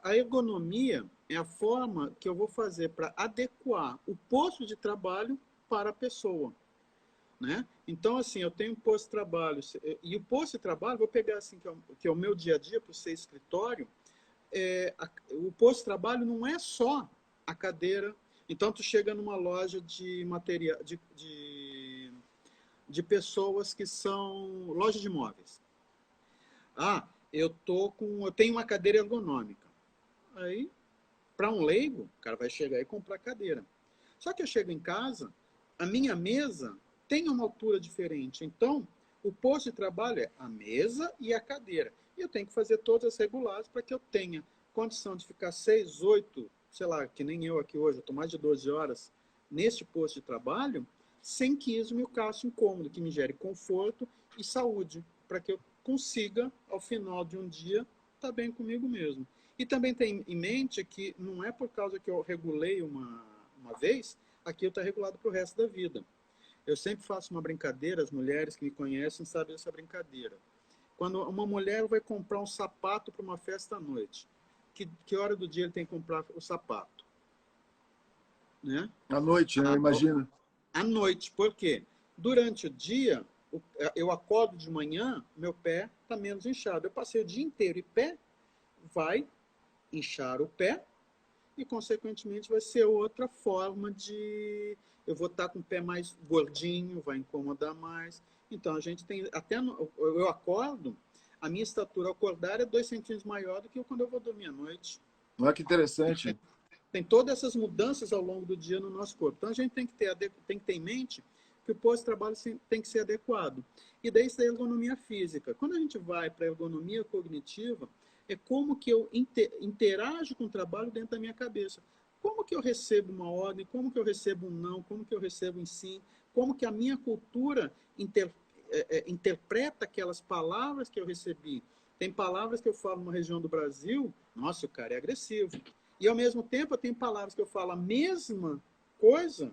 Speaker 2: A ergonomia é a forma que eu vou fazer para adequar o posto de trabalho para a pessoa, né? Então, assim, eu tenho um posto de trabalho, e o posto de trabalho, vou pegar assim, que é o meu dia a dia, para ser escritório, o posto de trabalho não é só a cadeira. Então, tu chega numa loja de material, de pessoas que são loja de móveis. Eu tenho uma cadeira ergonômica. Aí, para um leigo, o cara vai chegar e comprar cadeira. Só que eu chego em casa, a minha mesa tem uma altura diferente. Então, o posto de trabalho é a mesa e a cadeira. E eu tenho que fazer todas as regulagens para que eu tenha condição de ficar 6, 8, sei lá, que nem eu aqui hoje, eu estou mais de 12 horas neste posto de trabalho, sem que isso me cause incômodo, que me gere conforto e saúde, para que eu consiga, ao final de um dia, estar bem comigo mesmo. E também tem em mente que não é por causa que eu regulei uma vez, aquilo está regulado para o resto da vida. Eu sempre faço uma brincadeira, as mulheres que me conhecem sabem dessa brincadeira. Quando uma mulher vai comprar um sapato para uma festa à noite, que hora do dia ele tem que comprar o sapato? Né?
Speaker 1: À noite, né? Eu imagino.
Speaker 2: À noite, por quê? Durante o dia, eu acordo de manhã, meu pé está menos inchado. Eu passei o dia inteiro em pé, vai inchar o pé, e, consequentemente, vai ser outra forma de... Eu vou estar com o pé mais gordinho, vai incomodar mais. Então, a gente tem... Eu acordo, a minha estatura ao acordar é 2 centímetros maior do que quando eu vou dormir à noite.
Speaker 1: Olha que interessante.
Speaker 2: Tem todas essas mudanças ao longo do dia no nosso corpo. Então, a gente tem que ter em mente que o posto de trabalho tem que ser adequado. E daí isso é a ergonomia física. Quando a gente vai para a ergonomia cognitiva, é como que eu interajo com o trabalho dentro da minha cabeça. Como que eu recebo uma ordem, como que eu recebo um não, como que eu recebo um sim, como que a minha cultura interpreta aquelas palavras que eu recebi. Tem palavras que eu falo numa região do Brasil, nossa, o cara é agressivo. E, ao mesmo tempo, eu tenho palavras que eu falo a mesma coisa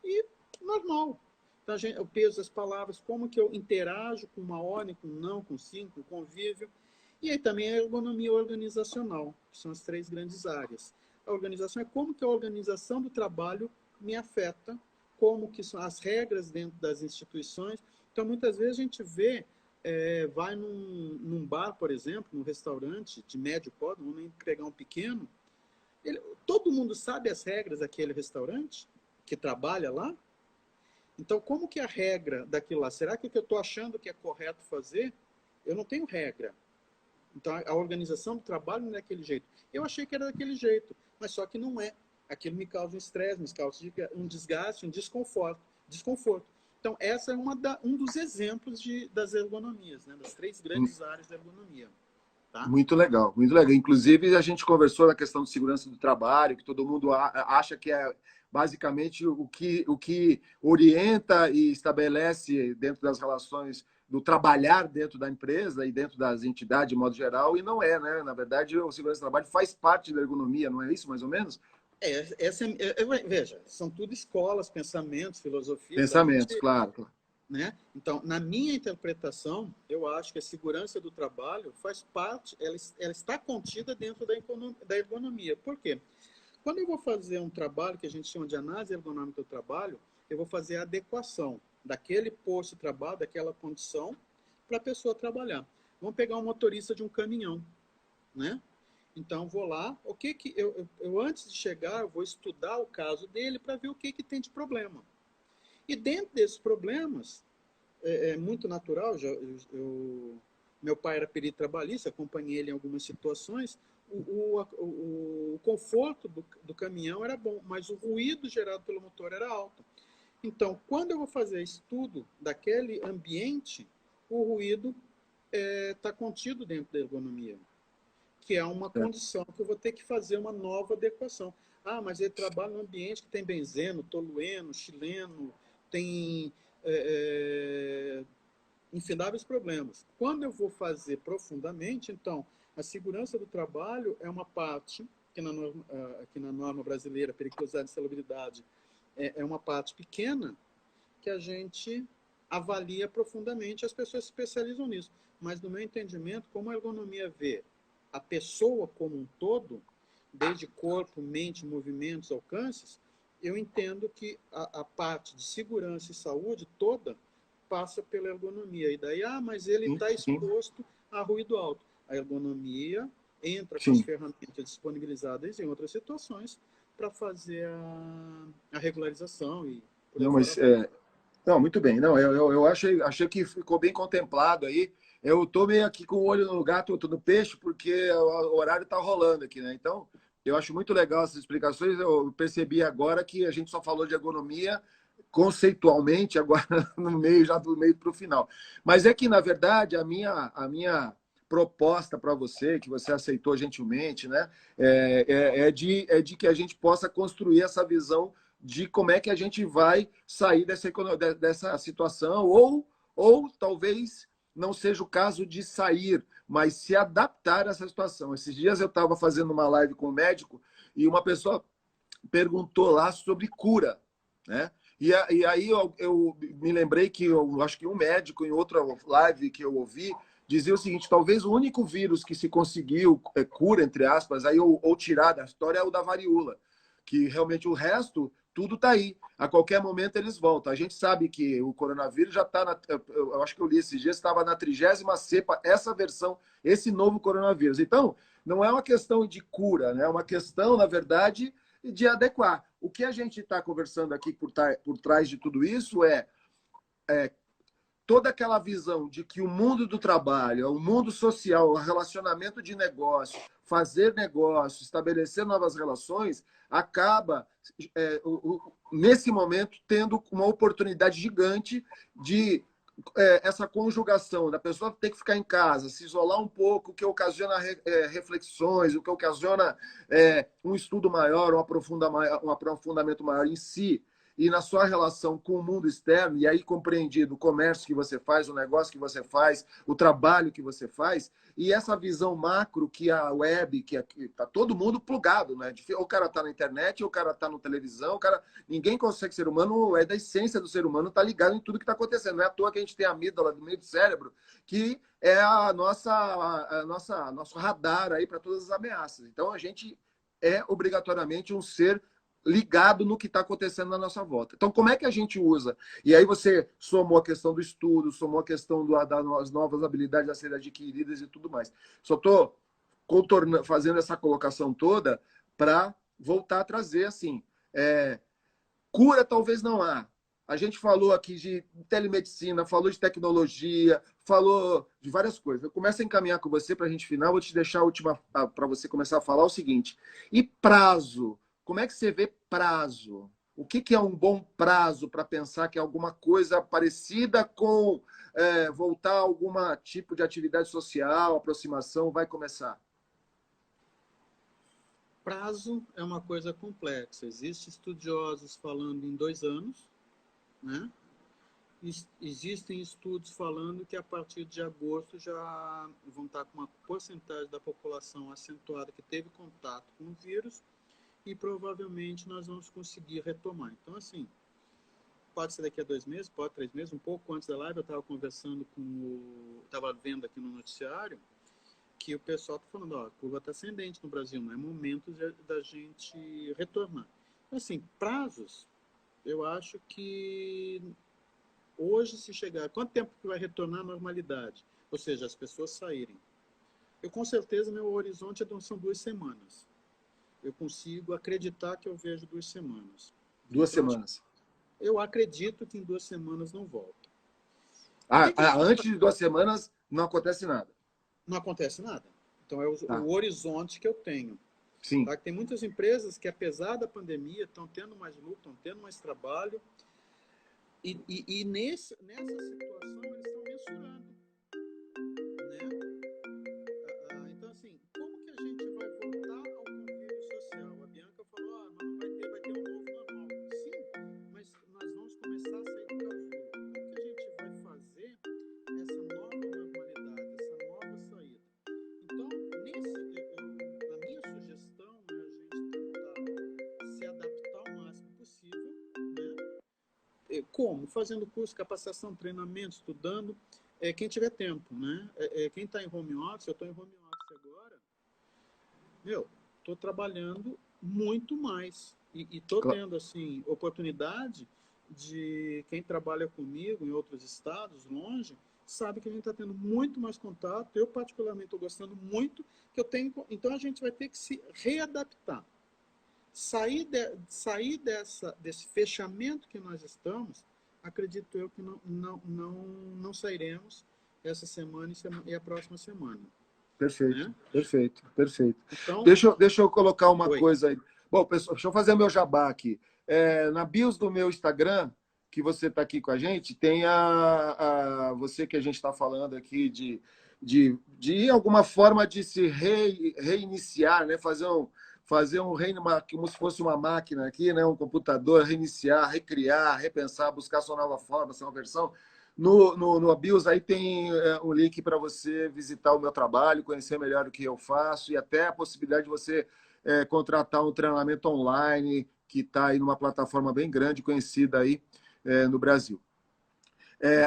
Speaker 2: e normal. Então, o peso das palavras, como que eu interajo com uma ordem, com um não, com sim, com convívio. E aí também a ergonomia organizacional, que são as 3 grandes áreas. A organização é como que a organização do trabalho me afeta, como que são as regras dentro das instituições. Então, muitas vezes a gente vai num bar, por exemplo, num restaurante de médio porte, vamos nem pegar um pequeno, todo mundo sabe as regras daquele restaurante que trabalha lá? Então, como que é a regra daquilo lá? Será que o que eu estou achando que é correto fazer, eu não tenho regra? Então, a organização do trabalho não é daquele jeito. Eu achei que era daquele jeito, mas só que não é. Aquilo me causa um estresse, me causa um desgaste, um desconforto. Então, essa é um dos exemplos das ergonomias, né? Das 3 grandes áreas da ergonomia. Tá?
Speaker 1: Muito legal, muito legal. Inclusive, a gente conversou na questão de segurança do trabalho, que todo mundo acha que é basicamente o que orienta e estabelece dentro das relações do trabalhar dentro da empresa e dentro das entidades de modo geral, e não é, né? Na verdade, o segurança do trabalho faz parte da ergonomia, não é isso, mais ou menos?
Speaker 2: Veja, são tudo escolas, pensamentos, filosofias.
Speaker 1: Pensamentos, claro.
Speaker 2: Né? Então, na minha interpretação, eu acho que a segurança do trabalho faz parte, ela está contida dentro da ergonomia. Por quê? Quando eu vou fazer um trabalho que a gente chama de análise ergonômica do trabalho, eu vou fazer a adequação daquele posto de trabalho, daquela condição, para a pessoa trabalhar. Vamos pegar um motorista de um caminhão, né? Então, vou lá, o que que eu antes de chegar, eu vou estudar o caso dele para ver o que que tem de problema. E dentro desses problemas, é muito natural, meu pai era perito trabalhista, acompanhei ele em algumas situações, o conforto do caminhão era bom, mas o ruído gerado pelo motor era alto. Então, quando eu vou fazer estudo daquele ambiente, o ruído está contido dentro da ergonomia, que é uma condição que eu vou ter que fazer uma nova adequação. Ah, mas ele trabalha num ambiente que tem benzeno, tolueno, chileno, tem infindáveis problemas. Quando eu vou fazer profundamente, então, a segurança do trabalho é uma parte que aqui na norma brasileira, periculosidade e insalubridade, é uma parte pequena que a gente avalia profundamente, as pessoas se especializam nisso. Mas, no meu entendimento, como a ergonomia vê a pessoa como um todo, desde corpo, mente, movimentos, alcances, eu entendo que a parte de segurança e saúde toda passa pela ergonomia. E daí, mas ele está exposto a ruído alto. A ergonomia entra com as ferramentas disponibilizadas em outras situações para fazer a regularização e por aí
Speaker 1: Não,
Speaker 2: fora.
Speaker 1: mas não, muito bem. Não, eu achei que ficou bem contemplado aí. Eu estou meio aqui com o olho no gato, outro no peixe, porque o horário está rolando aqui, né? Então, eu acho muito legal essas explicações. Eu percebi agora que a gente só falou de ergonomia conceitualmente, agora no meio, já do meio para o final. Mas é que, na verdade, a minha proposta para você, que você aceitou gentilmente, né? É de que a gente possa construir essa visão de como é que a gente vai sair dessa situação, ou talvez não seja o caso de sair, mas se adaptar a essa situação. Esses dias eu estava fazendo uma live com um médico e uma pessoa perguntou lá sobre cura, né? E aí eu me lembrei que eu acho que um médico em outra live que eu ouvi dizia o seguinte: talvez o único vírus que se conseguiu cura, entre aspas, aí, ou tirar da história é o da varíola, que realmente o resto tudo está aí. A qualquer momento eles voltam. A gente sabe que o coronavírus já está na. Eu acho que eu li esses dias, estava na 30ª cepa, essa versão, esse novo coronavírus. Então, não é uma questão de cura, né? É uma questão, na verdade, de adequar. O que a gente está conversando aqui por trás de tudo isso é toda aquela visão de que o mundo do trabalho, o mundo social, o relacionamento de negócio, fazer negócio, estabelecer novas relações, acaba, nesse momento, tendo uma oportunidade gigante de essa conjugação da pessoa ter que ficar em casa, se isolar um pouco, o que ocasiona reflexões, o que ocasiona um estudo maior, um aprofundamento maior em si, e na sua relação com o mundo externo, e aí compreendido o comércio que você faz, o negócio que você faz, o trabalho que você faz, e essa visão macro que a web, que está todo mundo plugado, né? Ou o cara está na internet, ou o cara está na televisão, ninguém consegue, ser humano, é da essência do ser humano, está ligado em tudo que está acontecendo. Não é à toa que a gente tem a amígdala do meio do cérebro, que é nosso radar aí para todas as ameaças. Então, a gente é obrigatoriamente um ser ligado no que está acontecendo na nossa volta. Então, como é que a gente usa? E aí você somou a questão do estudo, somou a questão das novas habilidades a serem adquiridas e tudo mais. Só estou fazendo essa colocação toda para voltar a trazer, assim, cura talvez não há. A gente falou aqui de telemedicina, falou de tecnologia, falou de várias coisas. Eu começo a encaminhar com você para a gente final, vou te deixar a última para você começar a falar o seguinte. E prazo? Como é que você vê prazo? O que é um bom prazo para pensar que é alguma coisa parecida com voltar a algum tipo de atividade social, aproximação, vai começar?
Speaker 2: Prazo é uma coisa complexa. Existem estudiosos falando em 2 anos, né? Existem estudos falando que a partir de agosto já vão estar com uma porcentagem da população acentuada que teve contato com o vírus e provavelmente nós vamos conseguir retomar. Então, assim, pode ser daqui a 2 meses, pode 3 meses, um pouco antes da live eu estava conversando estava vendo aqui no noticiário que o pessoal está falando, ó, a curva está ascendente no Brasil, não é momento da gente retornar. Então, assim, prazos, eu acho que hoje, se chegar, quanto tempo que vai retornar à normalidade? Ou seja, as pessoas saírem. Eu, com certeza, meu horizonte são 2 semanas. Eu consigo acreditar que eu vejo 2 semanas.
Speaker 1: 2
Speaker 2: Então,
Speaker 1: semanas.
Speaker 2: eu acredito que em 2 semanas não volta.
Speaker 1: Antes de 2 semanas não acontece nada.
Speaker 2: Não acontece nada. Então, é
Speaker 1: Tá.
Speaker 2: o horizonte que eu tenho.
Speaker 1: Sim.
Speaker 2: Tá? Tem muitas empresas que, apesar da pandemia, estão tendo mais lucro, estão tendo mais trabalho. E nessa situação, eles estão mensurando. Né? Então, assim, como que a gente vai voltar ao convívio social? A Bianca falou, mas não vai ter um novo normal. Sim, mas nós vamos começar a sair do casulo. Como que a gente vai fazer essa nova normalidade, essa nova saída? Então, na minha sugestão, né, a gente tentar se adaptar ao máximo possível, né? Como? Fazendo curso, capacitação, treinamento, estudando. Quem tiver tempo, né? Quem está em home office, eu estou em home office agora, estou trabalhando muito mais. E estou tendo, assim, oportunidade de quem trabalha comigo em outros estados, longe, sabe que a gente está tendo muito mais contato. Eu, particularmente, estou gostando muito que eu tenho. Então, a gente vai ter que se readaptar. Sair desse fechamento que nós estamos, acredito eu que não sairemos essa semana e a próxima semana.
Speaker 1: Perfeito,
Speaker 2: né?
Speaker 1: perfeito.
Speaker 2: Então,
Speaker 1: deixa eu colocar uma coisa aí. Bom, pessoal, deixa eu fazer meu jabá aqui. Na bios do meu Instagram, que você está aqui com a gente, tem você que a gente está falando aqui de alguma forma de se reiniciar, né? Fazer um reino como se fosse uma máquina aqui, né? Um computador, reiniciar, recriar, repensar, buscar sua nova forma, sua nova versão. No Abios aí tem um link para você visitar o meu trabalho, conhecer melhor o que eu faço e até a possibilidade de você contratar um treinamento online que está aí numa plataforma bem grande, conhecida aí no Brasil.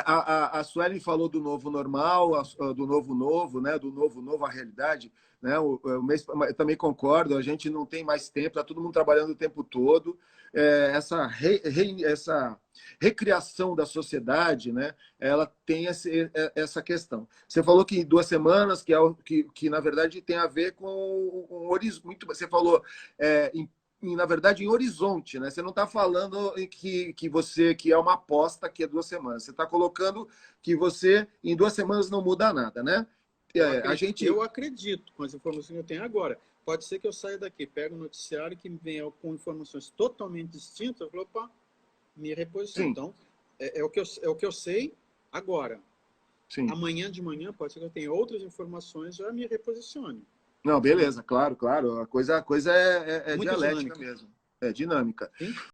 Speaker 1: A Suelen falou do novo normal, do novo, né? Do novo, a realidade. Né? Eu também concordo, a gente não tem mais tempo, está todo mundo trabalhando o tempo todo. Essa recriação da sociedade, né? Ela tem essa questão. Você falou que em 2 semanas, que na verdade tem a ver com o horizonte. Você falou na verdade, em horizonte, né? Você não está falando que é uma aposta que é 2 semanas. Você está colocando que você, em 2 semanas, não muda nada, né?
Speaker 2: Eu acredito com as informações que eu tenho agora. Pode ser que eu saia daqui, pego o noticiário que venha com informações totalmente distintas, eu falo, opa, me reposiciono. Então, é o que eu sei agora.
Speaker 1: Sim.
Speaker 2: Amanhã de manhã, pode ser que eu tenha outras informações, já me reposicione.
Speaker 1: Não, beleza, claro. A coisa é dialética
Speaker 2: dinâmica.
Speaker 1: mesmo. É dinâmica.
Speaker 2: Sim?